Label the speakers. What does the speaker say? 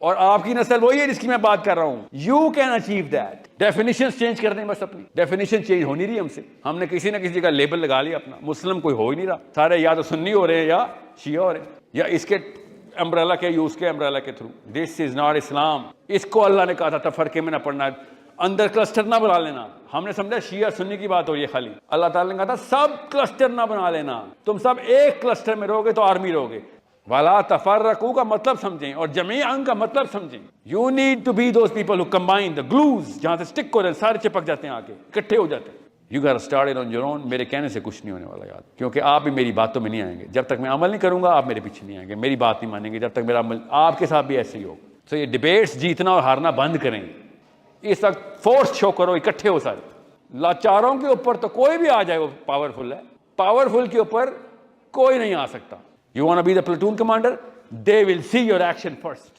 Speaker 1: और आपकी नस्ल वही है जिसकी मैं बात कर रहा हूं। You can achieve that. Definition change कर दें बस, अपनी डेफिनेशन चेंज हो नहीं रही हमसे। हमने किसी ना किसी का लेबल लगा लिया अपना। मुस्लिम कोई हो ही नहीं रहा, सारे या तो सुन्नी हो रहे हैं या शिया हो रहे हैं, या इसके अम्ब्रेला के यूज के अम्ब्रेला के थ्रू। दिस इज नॉट इस्लाम। इसको अल्लाह ने कहा था तफरके में ना पढ़ना, अंदर क्लस्टर ना बना लेना। हमने समझा शिया सुन्नी की बात हो रही है खाली। अल्लाह ताला ने कहा था सब क्लस्टर ना बना लेना, तुम सब एक क्लस्टर में रहोगे तो आर्मी रहोगे। वाला तफर्रकू का मतलब समझें और जमीअन का मतलब समझें। You need to be those people who combine the glues, जहां से स्टिक हो जाए, सारे चिपक जाते हैं, आके इकट्ठे हो जाते हैं। You got start on your own. मेरे कहने से कुछ नहीं होने वाला यार, क्योंकि आप भी मेरी बातों में नहीं आएंगे। जब तक मैं अमल नहीं करूंगा आप मेरे पीछे नहीं आएंगे, मेरी बात नहीं मानेंगे जब तक मेरा अमल। आपके साथ भी ऐसे ही हो। तो ये डिबेट्स जीतना और हारना बंद करें। इस वक्त फोर्स शो करो, इकट्ठे हो सारे। लाचारों के ऊपर तो कोई भी आ जाए वो पावरफुल है, पावरफुल के ऊपर कोई नहीं आ सकता। You want to be the platoon commander, they will see your action first.